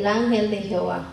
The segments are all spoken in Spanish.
ángel de Jehová.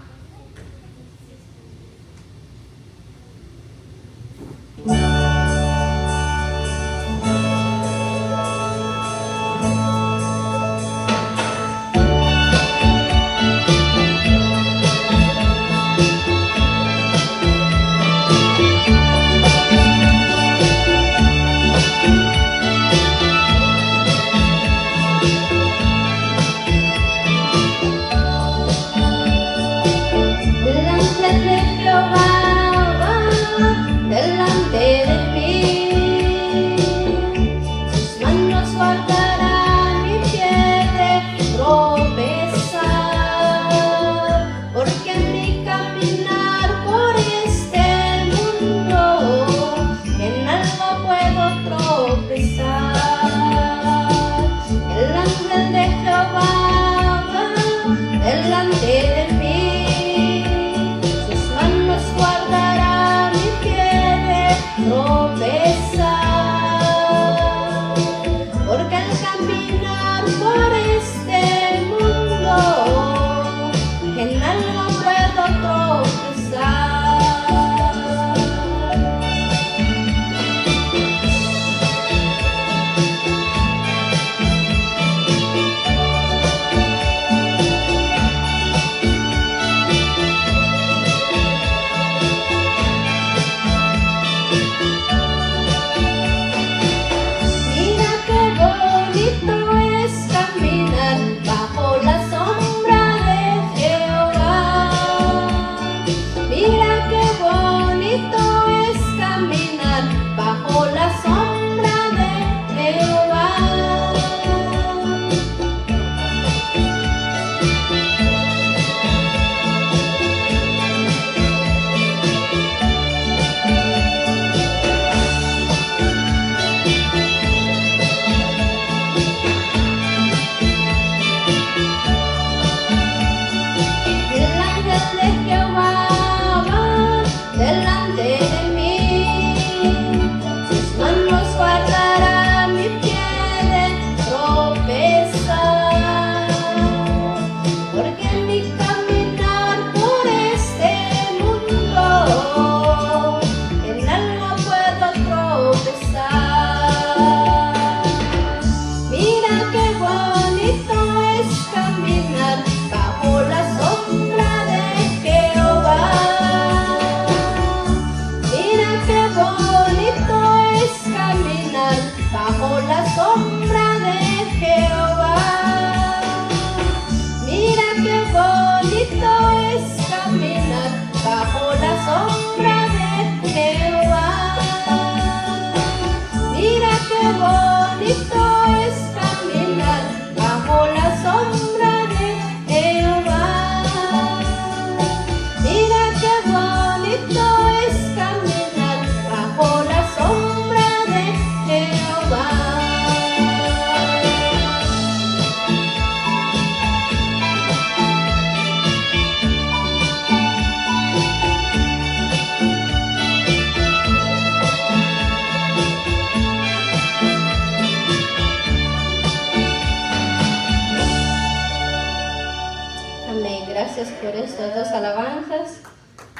Gracias por estas dos alabanzas.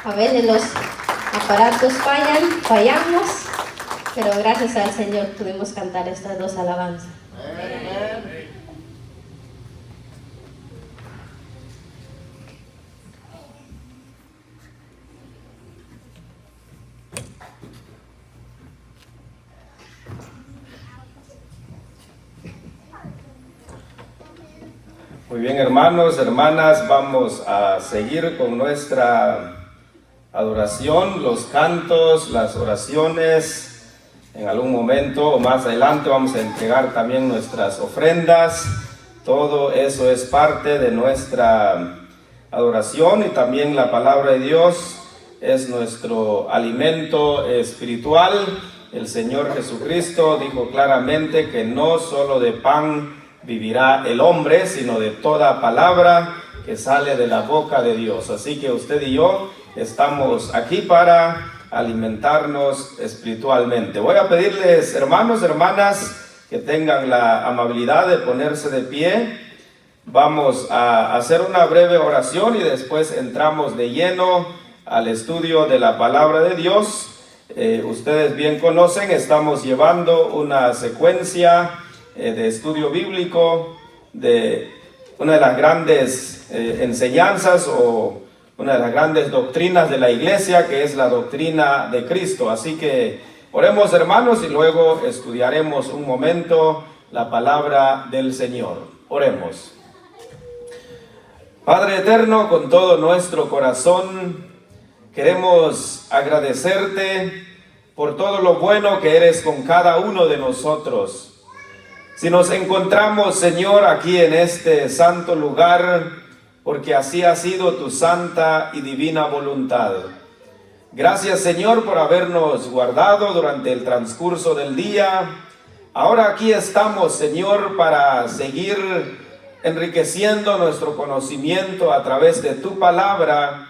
A veces los aparatos fallamos, pero gracias al Señor pudimos cantar estas dos alabanzas. Amén. Muy bien, hermanos, hermanas, vamos a seguir con nuestra adoración, los cantos, las oraciones. En algún momento o más adelante vamos a entregar también nuestras ofrendas. Todo eso es parte de nuestra adoración, y también la palabra de Dios es nuestro alimento espiritual. El Señor Jesucristo dijo claramente que no solo de pan vivirá el hombre, sino de toda palabra que sale de la boca de Dios. Así que usted y yo estamos aquí para alimentarnos espiritualmente. Voy a pedirles, hermanos, hermanas, que tengan la amabilidad de ponerse de pie Vamos a hacer una breve oración y después entramos de lleno al estudio de la palabra de Dios. Ustedes bien conocen, estamos llevando una secuencia de estudio bíblico de una de las grandes enseñanzas o una de las grandes doctrinas de la iglesia, que es la doctrina de Cristo. Así que oremos, hermanos, y luego estudiaremos un momento la palabra del Señor. Oremos. Padre eterno, con todo nuestro corazón queremos agradecerte por todo lo bueno que eres con cada uno de nosotros. Si nos encontramos, Señor, aquí en este santo lugar, porque así ha sido tu santa y divina voluntad. Gracias, Señor, por habernos guardado durante el transcurso del día. Ahora aquí estamos, Señor, para seguir enriqueciendo nuestro conocimiento a través de tu palabra.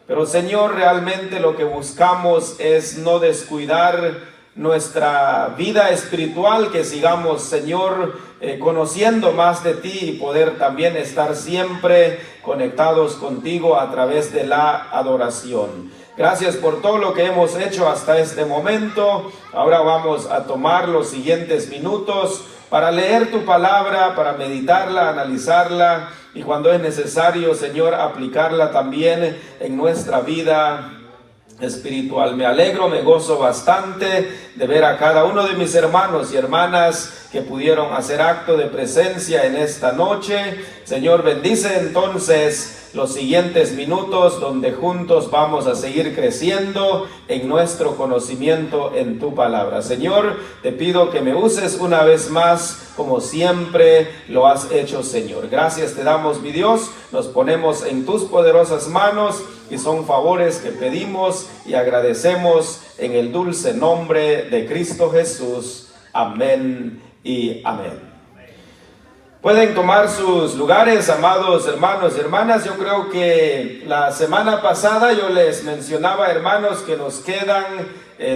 Pero, Señor, realmente lo que buscamos es no descuidar nuestra vida espiritual, que sigamos, Señor, conociendo más de ti y poder también estar siempre conectados contigo a través de la adoración. Gracias por todo lo que hemos hecho hasta este momento. Ahora vamos a tomar los siguientes minutos para leer tu palabra, para meditarla, analizarla y cuando es necesario, Señor, aplicarla también en nuestra vida espiritual. Me alegro, me gozo bastante de ver a cada uno de mis hermanos y hermanas que pudieron hacer acto de presencia en esta noche. Señor, bendice entonces los siguientes minutos donde juntos vamos a seguir creciendo en nuestro conocimiento en tu palabra. Señor, te pido que me uses una vez más como siempre lo has hecho, Señor. Gracias te damos, mi Dios, nos ponemos en tus poderosas manos y son favores que pedimos y agradecemos en el dulce nombre de Cristo Jesús. Amén y amén. Pueden tomar sus lugares, amados hermanos y hermanas. Yo creo que la semana pasada yo les mencionaba, hermanos, que nos quedan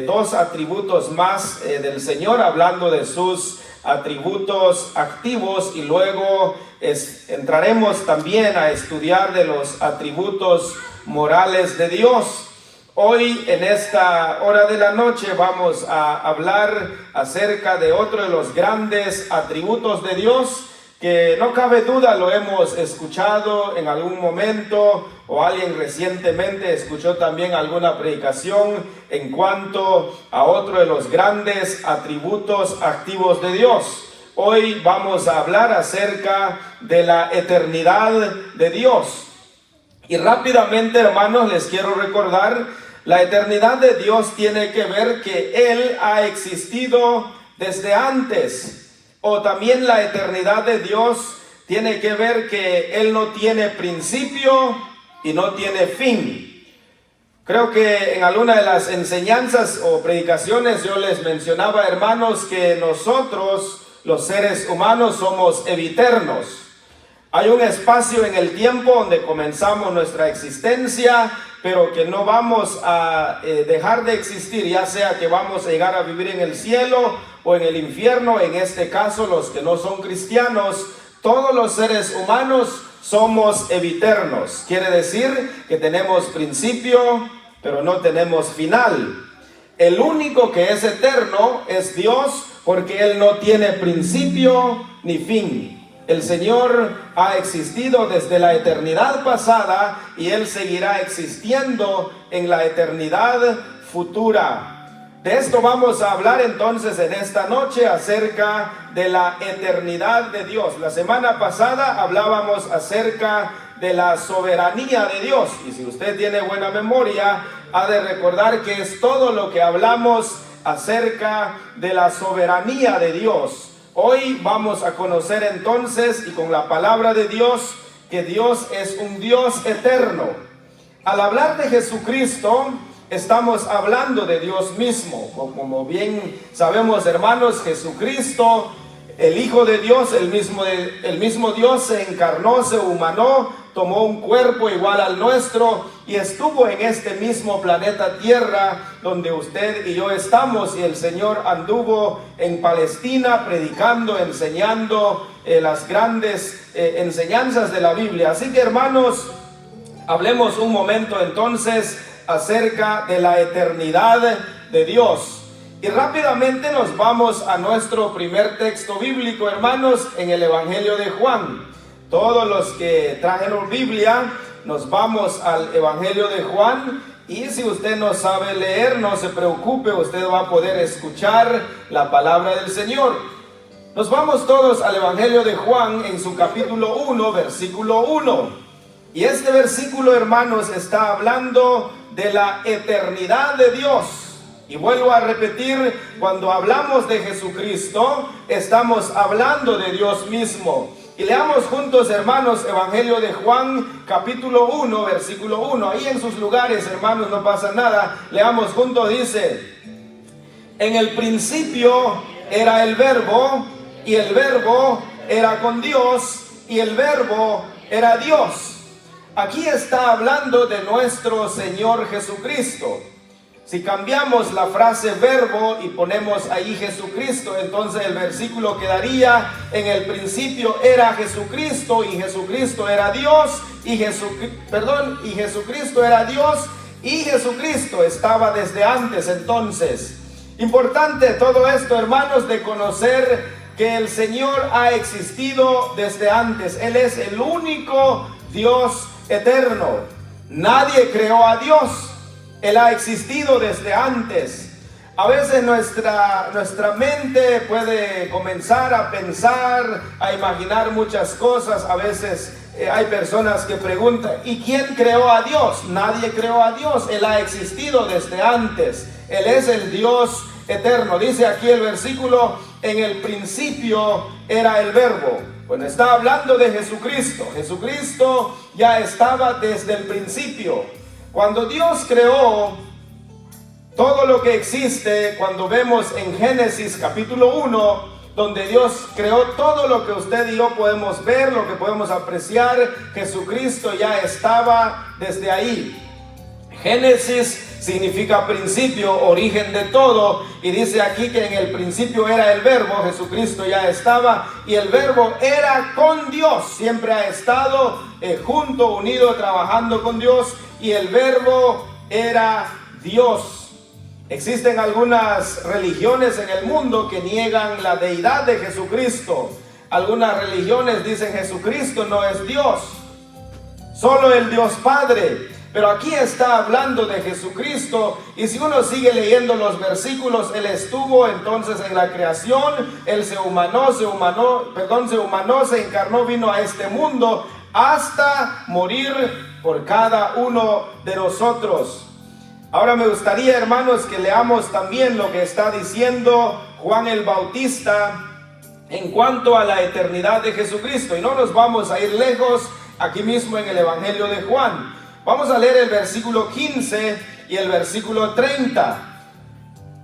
dos atributos más del Señor, hablando de sus atributos activos, y luego entraremos también a estudiar de los atributos morales de Dios. Hoy, en esta hora de la noche, vamos a hablar acerca de otro de los grandes atributos de Dios, que no cabe duda lo hemos escuchado en algún momento, o alguien recientemente escuchó también alguna predicación en cuanto a otro de los grandes atributos activos de Dios. Hoy vamos a hablar acerca de la eternidad de Dios. Y rápidamente, hermanos, les quiero recordar, la eternidad de Dios tiene que ver que Él ha existido desde antes. O también la eternidad de Dios tiene que ver que Él no tiene principio y no tiene fin. Creo que en alguna de las enseñanzas o predicaciones yo les mencionaba, hermanos, que nosotros, los seres humanos, somos eviternos. Hay un espacio en el tiempo donde comenzamos nuestra existencia, pero que no vamos a dejar de existir, ya sea que vamos a llegar a vivir en el cielo o en el infierno. En este caso, los que no son cristianos, todos los seres humanos somos eviternos. Quiere decir que tenemos principio, pero no tenemos final. El único que es eterno es Dios, porque Él no tiene principio ni fin. El Señor ha existido desde la eternidad pasada y Él seguirá existiendo en la eternidad futura. De esto vamos a hablar entonces en esta noche, acerca de la eternidad de Dios. La semana pasada hablábamos acerca de la soberanía de Dios, y si usted tiene buena memoria, ha de recordar que es todo lo que hablamos acerca de la soberanía de Dios. Hoy vamos a conocer entonces, y con la palabra de Dios, que Dios es un Dios eterno. Al hablar de Jesucristo, estamos hablando de Dios mismo. Como bien sabemos, hermanos, Jesucristo, el Hijo de Dios, el mismo Dios, se encarnó, se humanó, tomó un cuerpo igual al nuestro y estuvo en este mismo planeta Tierra donde usted y yo estamos, y el Señor anduvo en Palestina predicando, enseñando las grandes enseñanzas de la Biblia. Así que, hermanos, hablemos un momento entonces acerca de la eternidad de Dios. Y rápidamente nos vamos a nuestro primer texto bíblico, hermanos, en el Evangelio de Juan. Todos los que trajeron Biblia, nos vamos al Evangelio de Juan. Y si usted no sabe leer, no se preocupe, usted va a poder escuchar la palabra del Señor. Nos vamos todos al Evangelio de Juan en su capítulo 1, versículo 1. Y este versículo, hermanos, está hablando de la eternidad de Dios. Y vuelvo a repetir, cuando hablamos de Jesucristo, estamos hablando de Dios mismo. Y leamos juntos, hermanos, Evangelio de Juan, capítulo 1, versículo 1. Ahí en sus lugares, hermanos, no pasa nada. Leamos juntos, dice: en el principio era el Verbo, y el Verbo era con Dios, y el Verbo era Dios. Aquí está hablando de nuestro Señor Jesucristo. Si cambiamos la frase verbo y ponemos ahí Jesucristo, entonces el versículo quedaría: en el principio era Jesucristo, y Jesucristo era Dios, y Jesucristo era Dios, y Jesucristo estaba desde antes. Entonces, importante todo esto, hermanos, de conocer que el Señor ha existido desde antes. Él es el único Dios eterno. Nadie creó a Dios. Él ha existido desde antes. A veces nuestra mente puede comenzar a pensar, a imaginar muchas cosas. A veces hay personas que preguntan: ¿y quién creó a Dios? Nadie creó a Dios. Él ha existido desde antes. Él es el Dios eterno. Dice aquí el versículo: en el principio era el Verbo. Bueno, está hablando de Jesucristo. Jesucristo ya estaba desde el principio. Cuando Dios creó todo lo que existe, cuando vemos en Génesis capítulo 1, donde Dios creó todo lo que usted y yo podemos ver, lo que podemos apreciar, Jesucristo ya estaba desde ahí. Génesis significa principio, origen de todo, y dice aquí que en el principio era el Verbo. Jesucristo ya estaba, y el Verbo era con Dios, siempre ha estado junto, unido, trabajando con Dios, y el Verbo era Dios. Existen algunas religiones en el mundo que niegan la deidad de Jesucristo. Algunas religiones dicen: Jesucristo no es Dios, solo el Dios Padre. Pero aquí está hablando de Jesucristo, y si uno sigue leyendo los versículos, Él estuvo entonces en la creación. Él se encarnó, vino a este mundo hasta morir por cada uno de nosotros. Ahora me gustaría, hermanos, que leamos también lo que está diciendo Juan el Bautista en cuanto a la eternidad de Jesucristo. Y no nos vamos a ir lejos, aquí mismo en el Evangelio de Juan. Vamos a leer el versículo 15 y el versículo 30.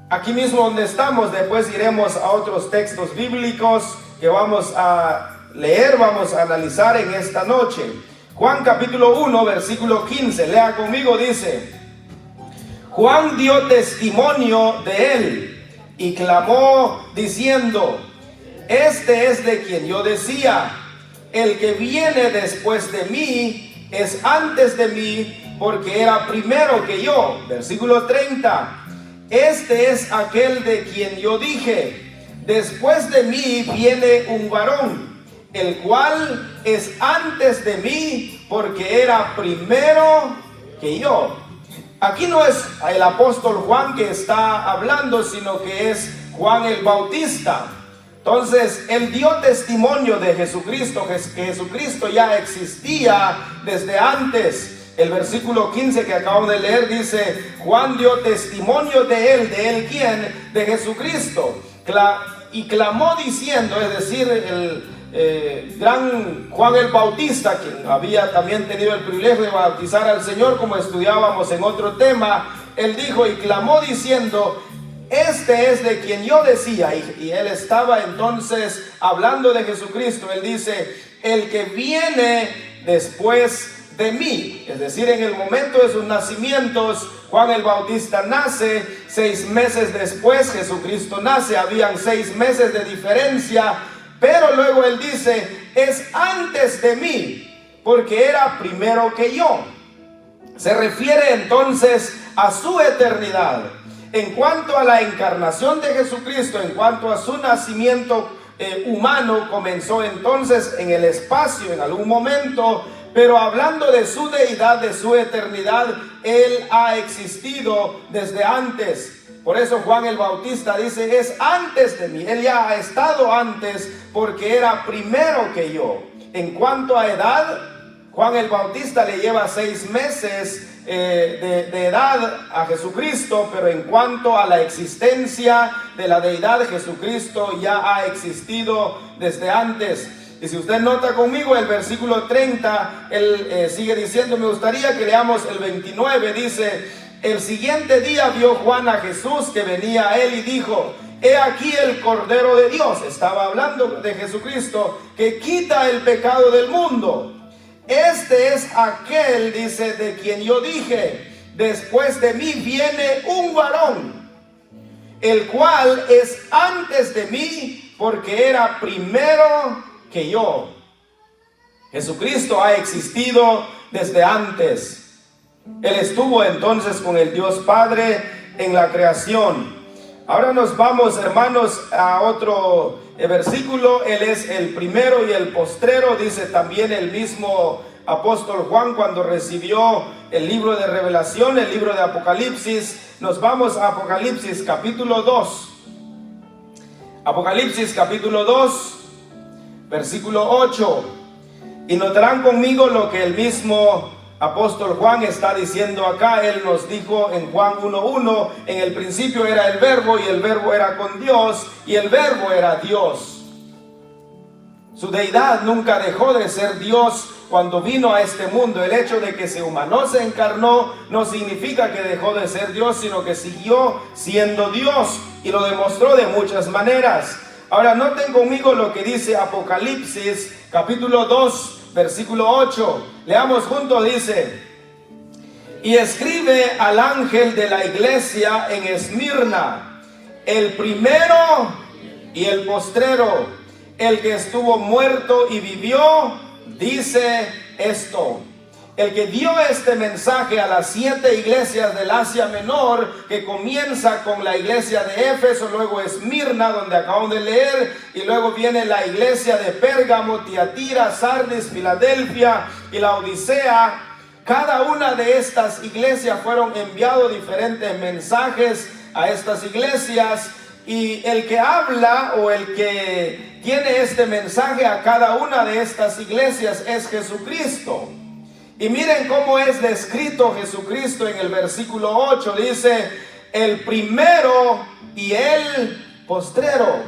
Aquí mismo donde estamos. Después iremos a otros textos bíblicos que vamos a leer, vamos a analizar en esta noche. Juan capítulo 1, versículo 15. Lea conmigo, dice: Juan dio testimonio de él y clamó diciendo: este es de quien yo decía, el que viene después de mí es antes de mí, porque era primero que yo. Versículo 30. Este es aquel de quien yo dije: después de mí viene un varón, el cual es antes de mí, porque era primero que yo. Aquí no es el apóstol Juan que está hablando, sino que es Juan el Bautista. Entonces, él dio testimonio de Jesucristo, que Jesucristo ya existía desde antes. El versículo 15 que acabamos de leer dice: Juan dio testimonio de él ¿quién? De Jesucristo. Y clamó diciendo, es decir, el gran Juan el Bautista, quien había también tenido el privilegio de bautizar al Señor, como estudiábamos en otro tema, él dijo y clamó diciendo: este es de quien yo decía. Y él estaba entonces hablando de Jesucristo. Él dice: el que viene después de mí. Es decir, en el momento de sus nacimientos, Juan el Bautista nace, 6 meses después Jesucristo nace, habían 6 meses de diferencia, pero luego él dice, es antes de mí, porque era primero que yo. Se refiere entonces a su eternidad. En cuanto a la encarnación de Jesucristo, en cuanto a su nacimiento humano, comenzó entonces en el espacio, en algún momento, pero hablando de su deidad, de su eternidad, Él ha existido desde antes. Por eso Juan el Bautista dice, es antes de mí. Él ya ha estado antes porque era primero que yo. En cuanto a edad, Juan el Bautista le lleva 6 meses de edad a Jesucristo, pero en cuanto a la existencia de la deidad, Jesucristo ya ha existido desde antes. Y si usted nota conmigo el versículo 30, él sigue diciendo, me gustaría que leamos el 29, dice, el siguiente día vio Juan a Jesús que venía a él y dijo, he aquí el Cordero de Dios, estaba hablando de Jesucristo, que quita el pecado del mundo. Este es aquel, dice, de quien yo dije, después de mí viene un varón, el cual es antes de mí, porque era primero que yo. Jesucristo ha existido desde antes. Él estuvo entonces con el Dios Padre en la creación. Ahora nos vamos, hermanos, a otro versículo. Él es el primero y el postrero, dice también el mismo apóstol Juan cuando recibió el libro de Revelación, el libro de Apocalipsis. Nos vamos a Apocalipsis capítulo 2. Apocalipsis capítulo 2, versículo 8. Y notarán conmigo lo que el mismo apóstol Juan está diciendo acá. Él nos dijo en Juan 1:1, en el principio era el verbo y el verbo era con Dios y el verbo era Dios. Su deidad nunca dejó de ser Dios cuando vino a este mundo. El hecho de que se humanó, se encarnó, no significa que dejó de ser Dios, sino que siguió siendo Dios y lo demostró de muchas maneras. Ahora noten conmigo lo que dice Apocalipsis capítulo 2, versículo 8. Leamos juntos, dice, y escribe al ángel de la iglesia en Esmirna, el primero y el postrero, el que estuvo muerto y vivió, dice esto. El que dio este mensaje a las 7 iglesias del Asia Menor, que comienza con la iglesia de Éfeso, luego Esmirna, donde acabamos de leer, y luego viene la iglesia de Pérgamo, Tiatira, Sardis, Filadelfia y la Odisea. Cada una de estas iglesias fueron enviados diferentes mensajes a estas iglesias, y el que habla o el que tiene este mensaje a cada una de estas iglesias es Jesucristo. Y miren cómo es descrito Jesucristo en el versículo 8. Dice, el primero y el postrero.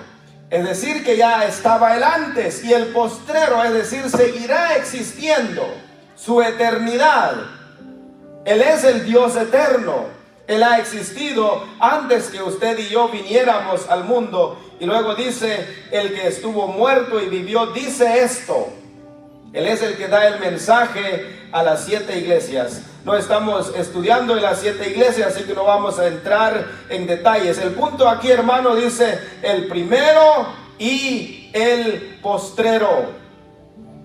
Es decir, que ya estaba el antes y el postrero, es decir, seguirá existiendo su eternidad. Él es el Dios eterno. Él ha existido antes que usted y yo viniéramos al mundo. Y luego dice, el que estuvo muerto y vivió, dice esto. Él es el que da el mensaje a las 7 iglesias. No estamos estudiando en las 7 iglesias, así que no vamos a entrar en detalles. El punto aquí, hermano, dice el primero y el postrero.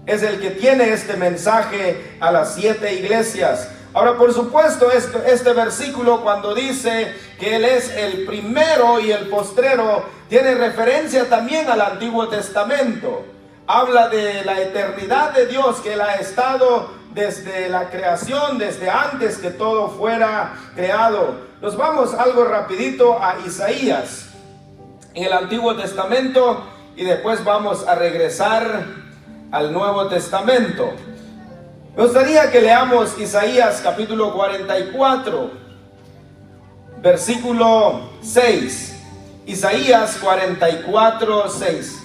Es el que tiene este mensaje a las 7 iglesias. Ahora, por supuesto, este versículo, cuando dice que Él es el primero y el postrero, tiene referencia también al Antiguo Testamento. Habla de la eternidad de Dios, que Él ha estado desde la creación, desde antes que todo fuera creado. Nos vamos algo rapidito a Isaías, en el Antiguo Testamento, y después vamos a regresar al Nuevo Testamento. Me gustaría que leamos Isaías capítulo 44, versículo 6. Isaías 44, 6.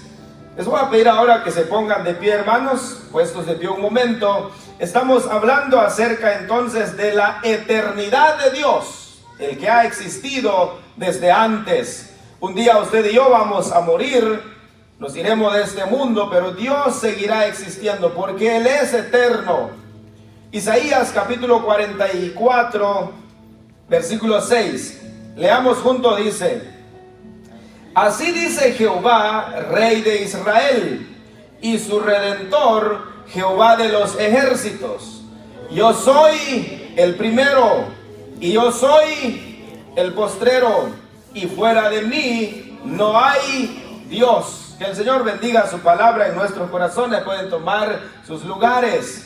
Les voy a pedir ahora que se pongan de pie, hermanos, puestos de pie un momento. Estamos hablando acerca entonces de la eternidad de Dios, el que ha existido desde antes. Un día usted y yo vamos a morir nos iremos de este mundo, pero Dios seguirá existiendo porque Él es eterno. Isaías capítulo 44, versículo 6. Leamos juntos, dice: así dice Jehová, Rey de Israel, y su Redentor, Jehová de los ejércitos. Yo soy el primero, y yo soy el postrero, y fuera de mí no hay Dios. Que el Señor bendiga su palabra en nuestros corazones. Pueden tomar sus lugares.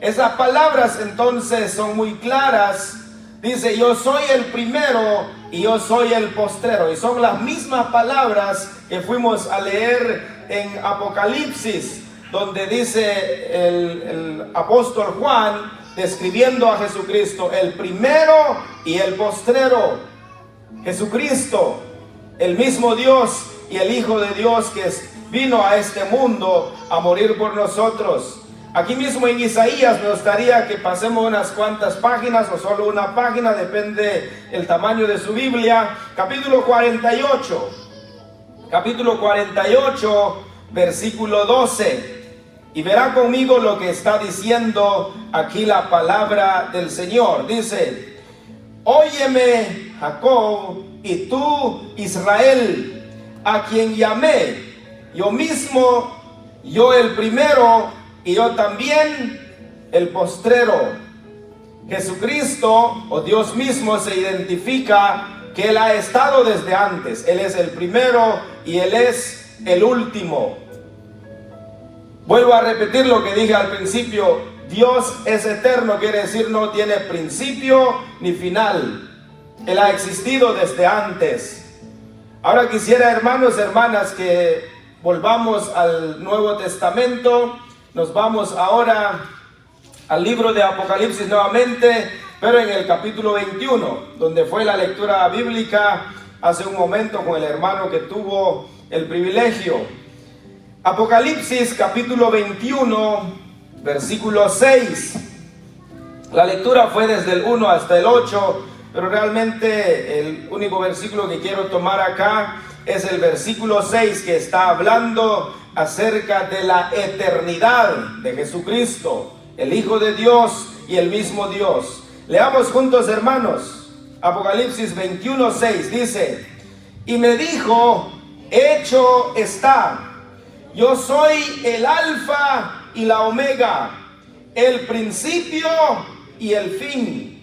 Esas palabras entonces son muy claras. Dice: yo soy el primero y yo soy el postrero. Y son las mismas palabras que fuimos a leer en Apocalipsis, donde dice el apóstol Juan, describiendo a Jesucristo, el primero y el postrero. Jesucristo, el mismo Dios y el Hijo de Dios que vino a este mundo a morir por nosotros. Aquí mismo en Isaías me gustaría que pasemos unas cuantas páginas o solo una página, depende el tamaño de su Biblia. Capítulo 48, versículo 12. Y verá conmigo lo que está diciendo aquí la palabra del Señor. Dice: óyeme, Jacob, y tú, Israel, a quien llamé, yo mismo, yo el primero, y yo también el postrero. Jesucristo, o Dios mismo, se identifica que Él ha estado desde antes. Él es el primero y Él es el último. Vuelvo a repetir lo que dije al principio: Dios es eterno, quiere decir no tiene principio ni final. Él ha existido desde antes. Ahora quisiera, hermanos, hermanas, que volvamos al Nuevo Testamento. Nos vamos ahora al libro de Apocalipsis nuevamente, pero en el capítulo 21, donde fue la lectura bíblica hace un momento con el hermano que tuvo el privilegio. Apocalipsis capítulo 21, versículo 6. La lectura fue desde el 1 hasta el 8, pero realmente el único versículo que quiero tomar acá es el versículo 6, que está hablando acerca de la eternidad de Jesucristo, el Hijo de Dios y el mismo Dios. Leamos juntos, hermanos. Apocalipsis 21, 6 dice: y me dijo: hecho está. Yo soy el alfa y la omega, el principio y el fin.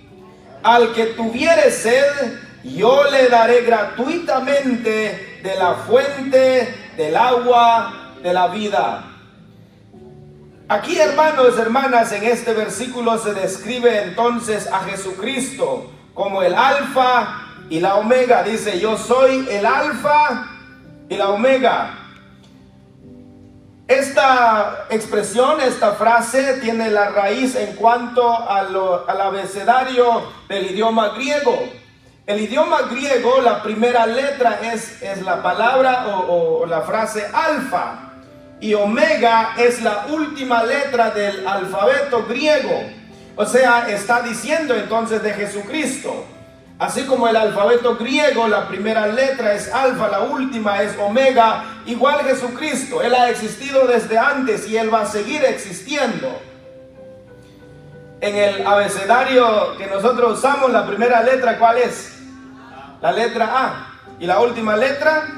Al que tuviere sed, yo le daré gratuitamente de la fuente del agua de la vida. Aquí, hermanos, hermanas, en este versículo se describe entonces a Jesucristo como el alfa y la omega. Dice: yo soy el alfa y la omega. Esta expresión, esta frase tiene la raíz en cuanto al abecedario del idioma griego. El idioma griego, la primera letra es la palabra o la frase alfa, y omega es la última letra del alfabeto griego. O sea, está diciendo entonces de Jesucristo. Así como el alfabeto griego, la primera letra es alfa, la última es omega, igual Jesucristo. Él ha existido desde antes y Él va a seguir existiendo. En el abecedario que nosotros usamos, la primera letra, ¿cuál es? La letra A. ¿Y la última letra?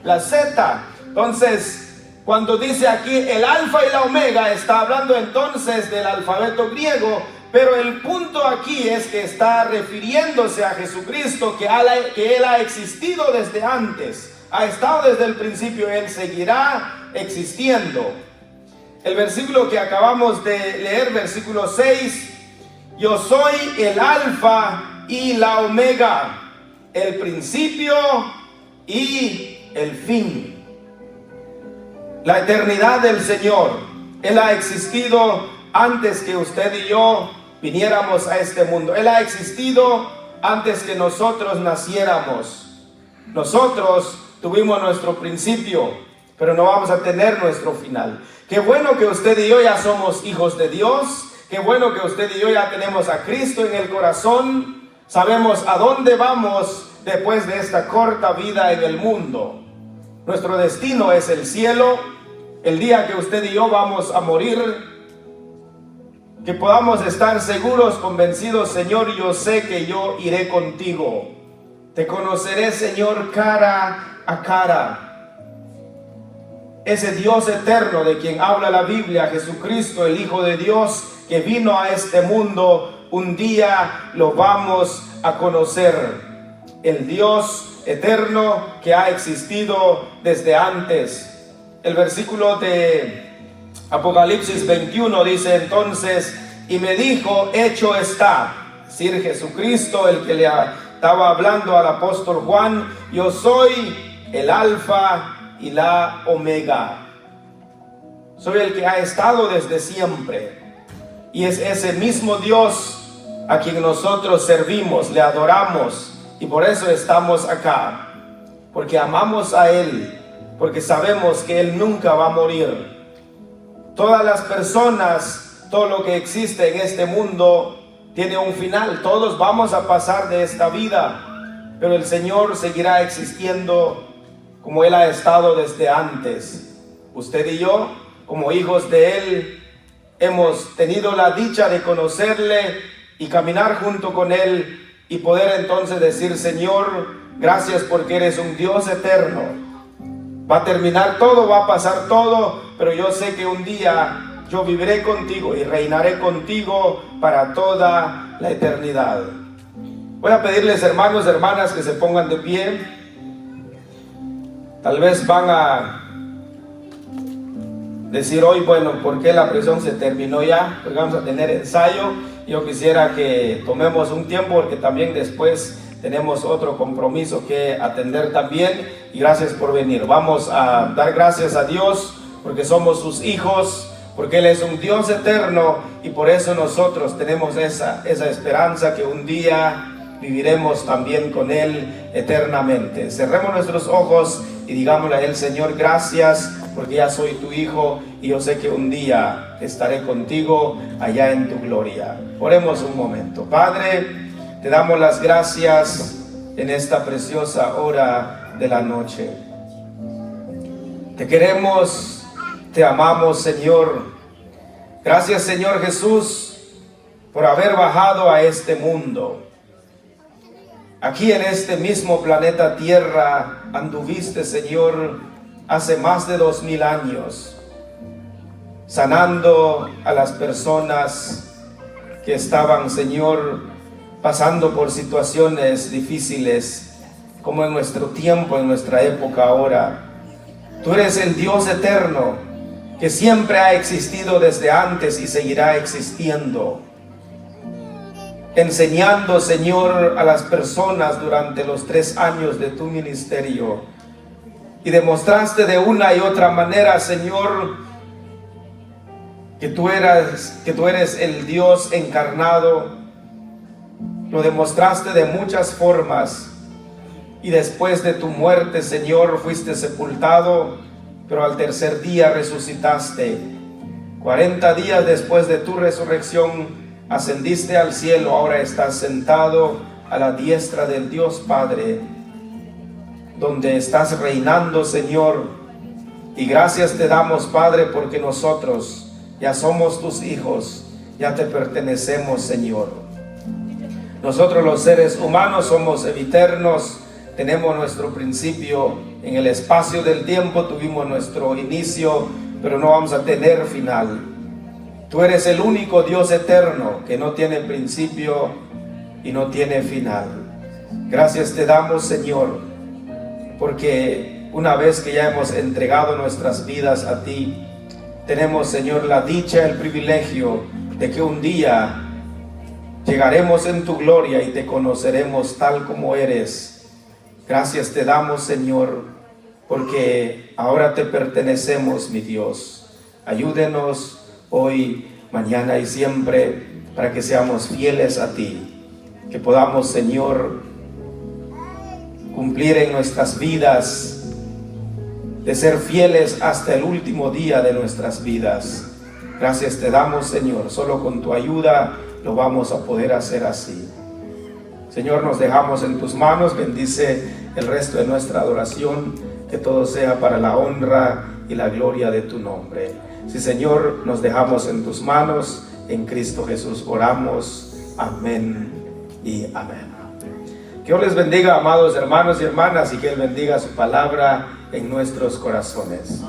La Z. Entonces, cuando dice aquí el alfa y la omega, está hablando entonces del alfabeto griego. Pero el punto aquí es que está refiriéndose a Jesucristo, que Él ha existido desde antes, ha estado desde el principio, Él seguirá existiendo. El versículo que acabamos de leer, versículo 6, yo soy el alfa y la omega, el principio y el fin. La eternidad del Señor, Él ha existido antes que usted y yo viniéramos a este mundo. Él ha existido antes que nosotros naciéramos. Nosotros tuvimos nuestro principio, pero no vamos a tener nuestro final. Qué bueno que usted y yo ya somos hijos de Dios. Qué bueno que usted y yo ya tenemos a Cristo en el corazón. Sabemos a dónde vamos después de esta corta vida en el mundo. Nuestro destino es el cielo. El día que usted y yo vamos a morir, que podamos estar seguros, convencidos: Señor, yo sé que yo iré contigo. Te conoceré, Señor, cara a cara. Ese Dios eterno de quien habla la Biblia, Jesucristo, el Hijo de Dios, que vino a este mundo, un día lo vamos a conocer. El Dios eterno que ha existido desde antes. El versículo de Apocalipsis 21 dice entonces: y me dijo, hecho está. Es decir, Jesucristo, el que le estaba hablando al apóstol Juan: yo soy el alfa y la omega. Soy el que ha estado desde siempre. Y es ese mismo Dios a quien nosotros servimos, le adoramos, y por eso estamos acá, porque amamos a Él, porque sabemos que Él nunca va a morir. Todas las personas, todo lo que existe en este mundo tiene un final. Todos vamos a pasar de esta vida, pero el Señor seguirá existiendo como Él ha estado desde antes. Usted y yo, como hijos de Él, hemos tenido la dicha de conocerle y caminar junto con Él, y poder entonces decir: Señor, gracias porque eres un Dios eterno. Va a terminar todo, va a pasar todo, pero yo sé que un día yo viviré contigo y reinaré contigo para toda la eternidad. Voy a pedirles, hermanos, hermanas, que se pongan de pie. Tal vez van a decir hoy: bueno, ¿por qué la presión se terminó ya? Porque vamos a tener ensayo. Yo quisiera que tomemos un tiempo, porque también después tenemos otro compromiso que atender también. Y gracias por venir. Vamos a dar gracias a Dios porque somos sus hijos, porque Él es un Dios eterno, y por eso nosotros tenemos esa esperanza que un día viviremos también con Él eternamente. Cerremos nuestros ojos y digámosle a Él: Señor, gracias porque ya soy tu hijo y yo sé que un día estaré contigo allá en tu gloria. Oremos un momento. Padre, te damos las gracias en esta preciosa hora de la noche. Te queremos, te amamos, Señor. Gracias, Señor Jesús, por haber bajado a este mundo. Aquí en este mismo planeta Tierra anduviste, Señor, hace más de 2000 años, sanando a las personas que estaban, Señor, pasando por situaciones difíciles, como en nuestro tiempo, en nuestra época ahora. Tú eres el Dios eterno que siempre ha existido desde antes y seguirá existiendo, enseñando, Señor, a las personas durante los 3 años de tu ministerio. Y demostraste de una y otra manera, Señor, que tú eres el Dios encarnado. Lo demostraste de muchas formas. Y después de tu muerte, Señor, fuiste sepultado, pero al tercer día resucitaste. 40 días después de tu resurrección, ascendiste al cielo. Ahora estás sentado a la diestra del Dios Padre, donde estás reinando, Señor. Y gracias te damos, Padre, porque nosotros ya somos tus hijos, ya te pertenecemos, Señor. Nosotros los seres humanos somos eternos, tenemos nuestro principio en el espacio del tiempo, tuvimos nuestro inicio, pero no vamos a tener final. Tú eres el único Dios eterno que no tiene principio y no tiene final. Gracias te damos, Señor, porque una vez que ya hemos entregado nuestras vidas a ti, tenemos, Señor, la dicha, el privilegio de que un día llegaremos en tu gloria y te conoceremos tal como eres. Gracias te damos, Señor, porque ahora te pertenecemos, mi Dios. Ayúdenos hoy, mañana y siempre, para que seamos fieles a ti, que podamos, Señor, cumplir en nuestras vidas, de ser fieles hasta el último día de nuestras vidas. Gracias te damos, Señor. Solo con tu ayuda lo vamos a poder hacer así. Señor, nos dejamos en tus manos. Bendice el resto de nuestra adoración que todo sea para la honra y la gloria de tu nombre. Sí, Señor, nos dejamos en tus manos, en Cristo Jesús oramos. Amén y amén. Que Dios les bendiga, amados hermanos y hermanas, y que Él bendiga su palabra en nuestros corazones.